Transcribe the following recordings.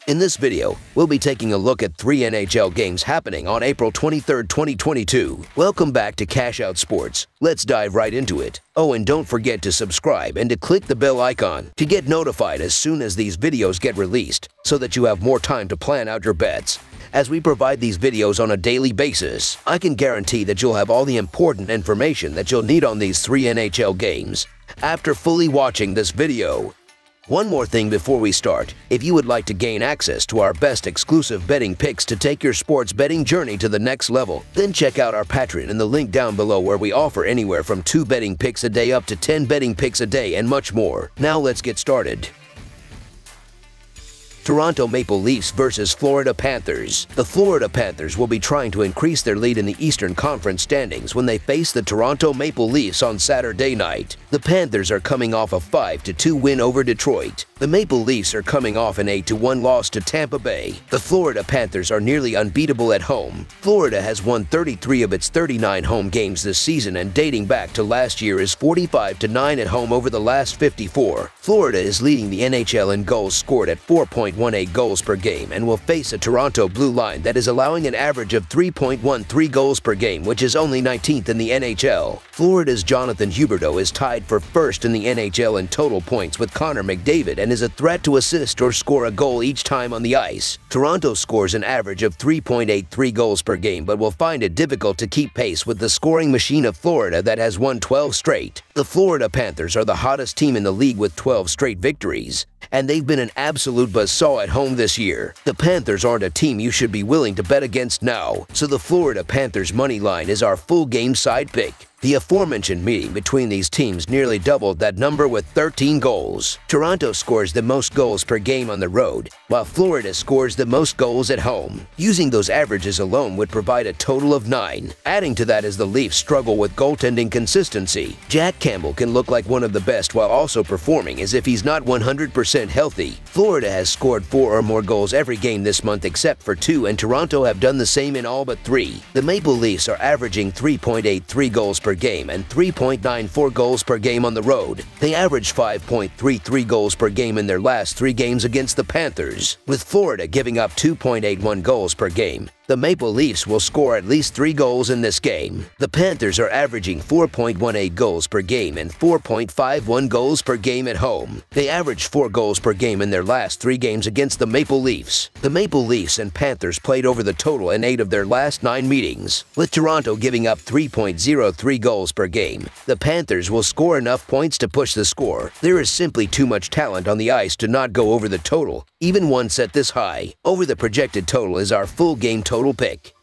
In this video, we'll be taking a look at 3 NHL games happening on April 23, 2022. Welcome back to Cash Out Sports. Let's dive right into it. Oh, and don't forget to subscribe and to click the bell icon to get notified as soon as these videos get released so that you have more time to plan out your bets. As we provide these videos on a daily basis, I can guarantee that you'll have all the important information that you'll need on these 3 NHL games after fully watching this video. One more thing before we start, if you would like to gain access to our best exclusive betting picks to take your sports betting journey to the next level, then check out our Patreon in the link down below where we offer anywhere from 2 betting picks a day up to 10 betting picks a day and much more. Now let's get started. Toronto Maple Leafs versus Florida Panthers. The Florida Panthers will be trying to increase their lead in the Eastern Conference standings when they face the Toronto Maple Leafs on Saturday night. The Panthers are coming off a 5-2 win over Detroit. The Maple Leafs are coming off an 8-1 loss to Tampa Bay. The Florida Panthers are nearly unbeatable at home. Florida has won 33 of its 39 home games this season, and dating back to last year is 45-9 at home over the last 54. Florida is leading the NHL in goals scored at 4.18 goals per game and will face a Toronto blue line that is allowing an average of 3.13 goals per game, which is only 19th in the NHL. Florida's Jonathan Huberdeau is tied for first in the NHL in total points with Connor McDavid and is a threat to assist or score a goal each time on the ice. Toronto scores an average of 3.83 goals per game but will find it difficult to keep pace with the scoring machine of Florida that has won 12 straight. The Florida Panthers are the hottest team in the league with 12 straight victories, and they've been an absolute buzzsaw at home this year. The Panthers aren't a team you should be willing to bet against now, so the Florida Panthers money line is our full game side pick. The aforementioned meeting between these teams nearly doubled that number with 13 goals. Toronto scores the most goals per game on the road, while Florida scores the most goals at home. Using those averages alone would provide a total of 9. Adding to that is the Leafs struggle with goaltending consistency. Jack Campbell can look like one of the best while also performing as if he's not 100% healthy. Florida has scored 4 or more goals every game this month except for 2, and Toronto have done the same in all but 3. The Maple Leafs are averaging 3.83 goals per game and 3.94 goals per game on the road. They average 5.33 goals per game in their last 3 games against the Panthers, with Florida giving up 2.81 goals per game. The Maple Leafs will score at least 3 goals in this game. The Panthers are averaging 4.18 goals per game and 4.51 goals per game at home. They average 4 goals per game in their last 3 games against the Maple Leafs. The Maple Leafs and Panthers played over the total in 8 of their last 9 meetings, with Toronto giving up 3.03 goals per game. The Panthers will score enough points to push the score. There is simply too much talent on the ice to not go over the total, even one set this high. Over the projected total is our full game total pick.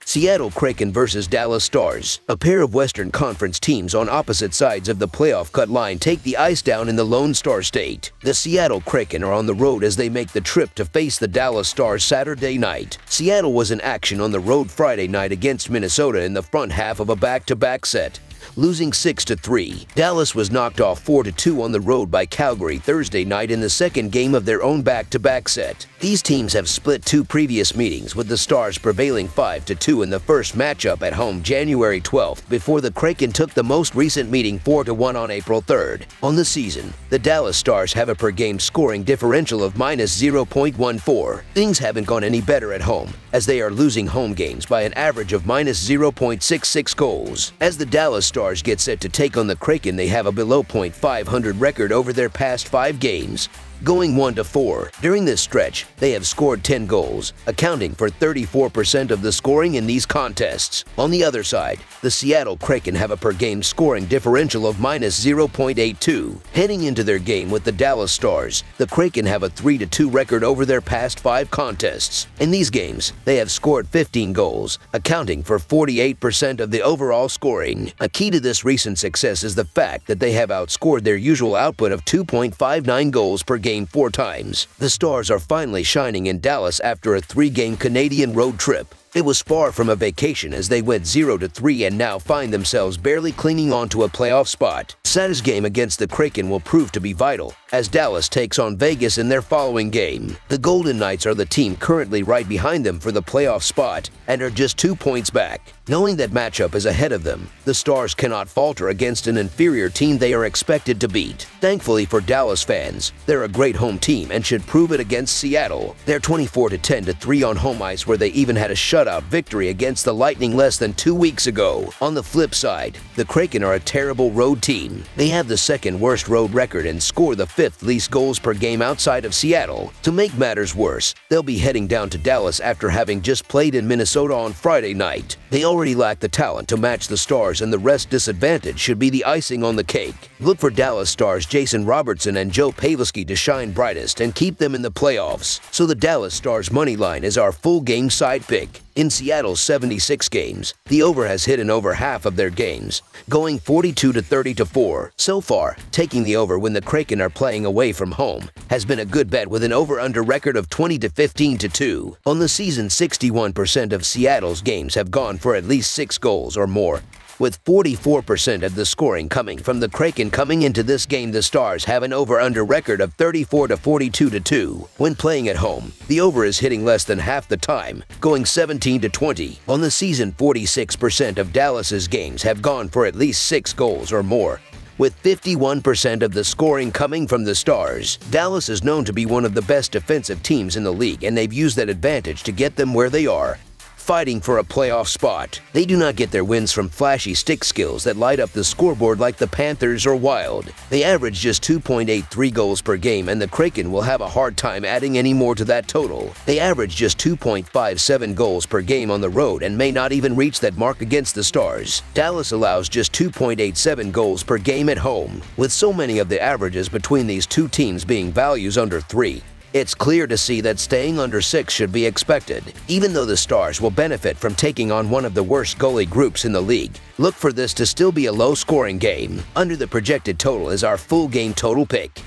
Seattle Kraken versus Dallas Stars. A pair of Western Conference teams on opposite sides of the playoff cut line take the ice down in the Lone Star State. The Seattle Kraken are on the road as they make the trip to face the Dallas Stars Saturday night. Seattle was in action on the road Friday night against Minnesota in the front half of a back-to-back set, losing 6-3. Dallas was knocked off 4-2 on the road by Calgary Thursday night in the second game of their own back-to-back set. These teams have split 2 previous meetings, with the Stars prevailing 5-2 in the first matchup at home January 12th before the Kraken took the most recent meeting 4-1 on April 3rd. On the season, the Dallas Stars have a per-game scoring differential of -0.14. Things haven't gone any better at home, as they are losing home games by an average of -0.66 goals. As the Dallas Stars get set to take on the Kraken, they have a below .500 record over their past 5 games, going 1-4. During this stretch, they have scored 10 goals, accounting for 34% of the scoring in these contests. On the other side, the Seattle Kraken have a per-game scoring differential of -0.82. Heading into their game with the Dallas Stars, the Kraken have a 3-2 record over their past 5 contests. In these games, they have scored 15 goals, accounting for 48% of the overall scoring. A key to this recent success is the fact that they have outscored their usual output of 2.59 goals per game 4 times. The Stars are finally shining in Dallas after a 3-game Canadian road trip. It was far from a vacation as they went 0-3 and now find themselves barely clinging on to a playoff spot. Saturday's game against the Kraken will prove to be vital as Dallas takes on Vegas in their following game. The Golden Knights are the team currently right behind them for the playoff spot and are just 2 points back. Knowing that matchup is ahead of them, the Stars cannot falter against an inferior team they are expected to beat. Thankfully for Dallas fans, they're a great home team and should prove it against Seattle. They're 24-10-3 on home ice, where they even had a shutout victory against the Lightning less than 2 weeks ago. On the flip side, the Kraken are a terrible road team. They have the second worst road record and score the 5th least goals per game outside of Seattle. To make matters worse, they'll be heading down to Dallas after having just played in Minnesota on Friday night. They already lack the talent to match the Stars, and the rest disadvantage should be the icing on the cake. Look for Dallas Stars Jason Robertson and Joe Pavelski to shine brightest and keep them in the playoffs. So the Dallas Stars money line is our full game side pick. In Seattle's 76 games, the over has hit in over half of their games, going 42-30-4. So far, taking the over when the Kraken are playing away from home has been a good bet with an over-under record of 20-15-2. On the season, 61% of Seattle's games have gone for at least 6 goals or more, with 44% of the scoring coming from the Kraken. Coming into this game, the Stars have an over-under record of 34-42-2. When playing at home, the over is hitting less than half the time, going 17-20. On the season, 46% of Dallas's games have gone for at least 6 goals or more, with 51% of the scoring coming from the Stars. Dallas is known to be one of the best defensive teams in the league, and they've used that advantage to get them where they are, fighting for a playoff spot. They do not get their wins from flashy stick skills that light up the scoreboard like the Panthers or Wild. They average just 2.83 goals per game, and the Kraken will have a hard time adding any more to that total. They average just 2.57 goals per game on the road and may not even reach that mark against the Stars. Dallas allows just 2.87 goals per game at home. With so many of the averages between these two teams being values under 3, it's clear to see that staying under 6 should be expected, even though the Stars will benefit from taking on one of the worst goalie groups in the league. Look for this to still be a low-scoring game. Under the projected total is our full game total pick.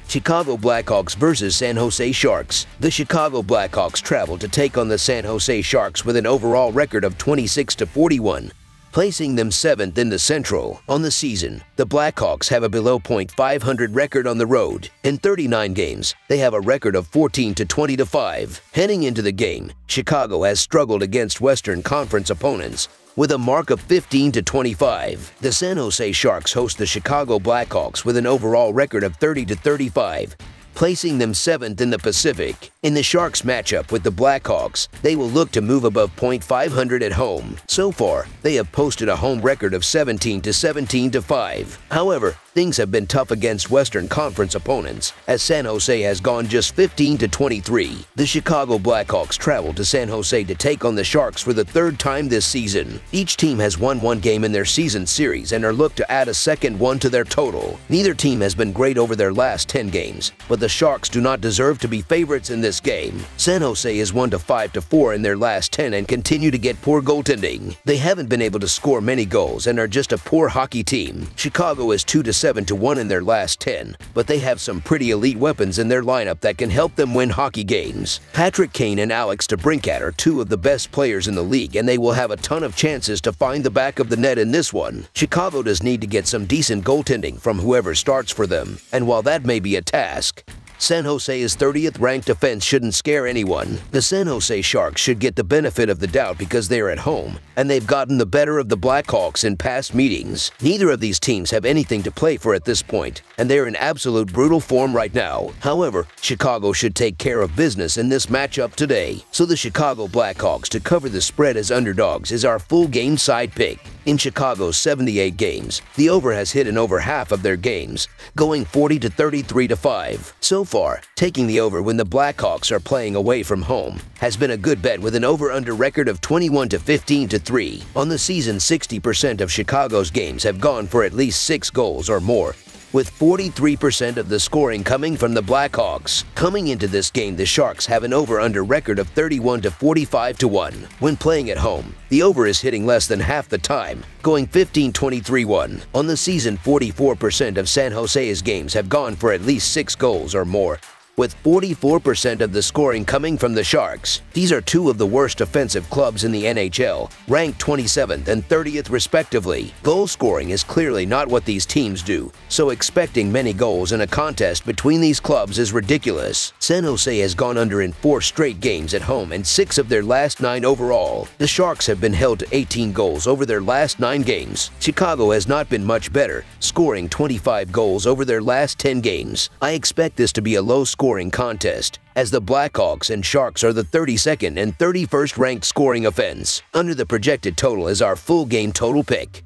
Chicago Blackhawks versus San Jose Sharks. The Chicago Blackhawks travel to take on the San Jose Sharks with an overall record of 26-41. Placing them 7th in the Central. On the season, the Blackhawks have a below .500 record on the road. In 39 games, they have a record of 14-20-5. Heading into the game, Chicago has struggled against Western Conference opponents with a mark of 15-25. The San Jose Sharks host the Chicago Blackhawks with an overall record of 30-35. Placing them 7th in the Pacific. In the Sharks matchup with the Blackhawks, they will look to move above .500 at home. So far, they have posted a home record of 17-17-5. However, things have been tough against Western Conference opponents, as San Jose has gone just 15-23. The Chicago Blackhawks travel to San Jose to take on the Sharks for the 3rd time this season. Each team has won 1 game in their season series and are looked to add a second one to their total. Neither team has been great over their last 10 games, but the Sharks do not deserve to be favorites in this game. San Jose is 1-5-4 in their last 10 and continue to get poor goaltending. They haven't been able to score many goals and are just a poor hockey team. Chicago is 2-7-1 in their last 10, but they have some pretty elite weapons in their lineup that can help them win hockey games. Patrick Kane and Alex DeBrincat are 2 of the best players in the league, and they will have a ton of chances to find the back of the net in this one. Chicago does need to get some decent goaltending from whoever starts for them, and while that may be a task, San Jose's 30th ranked defense shouldn't scare anyone. The San Jose Sharks should get the benefit of the doubt because they're at home, and they've gotten the better of the Blackhawks in past meetings. Neither of these teams have anything to play for at this point, and they're in absolute brutal form right now. However, Chicago should take care of business in this matchup today. So the Chicago Blackhawks to cover the spread as underdogs is our full game side pick. In Chicago's 78 games, the over has hit in over half of their games, going 40-33-5. So far, taking the over when the Blackhawks are playing away from home has been a good bet with an over-under record of 21-15-3. On the season, 60% of Chicago's games have gone for at least 6 goals or more, with 43% of the scoring coming from the Blackhawks. Coming into this game, the Sharks have an over-under record of 31-45-1. When playing at home, the over is hitting less than half the time, going 15-23-1. On the season, 44% of San Jose's games have gone for at least 6 goals or more, with 44% of the scoring coming from the Sharks. These are two of the worst offensive clubs in the NHL, ranked 27th and 30th respectively. Goal scoring is clearly not what these teams do, so expecting many goals in a contest between these clubs is ridiculous. San Jose has gone under in 4 straight games at home and 6 of their last 9 overall. The Sharks have been held to 18 goals over their last 9 games. Chicago has not been much better, scoring 25 goals over their last 10 games. I expect this to be a low-scoring contest, as the Blackhawks and Sharks are the 32nd and 31st ranked scoring offense. Under the projected total is our full game total pick.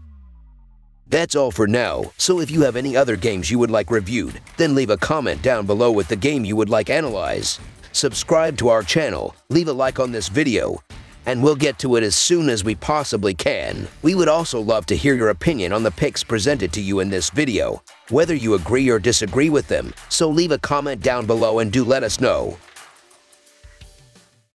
That's all for now, so if you have any other games you would like reviewed, then leave a comment down below with the game you would like analyzed. Subscribe to our channel, leave a like on this video, and we'll get to it as soon as we possibly can. We would also love to hear your opinion on the picks presented to you in this video, whether you agree or disagree with them, so leave a comment down below and do let us know.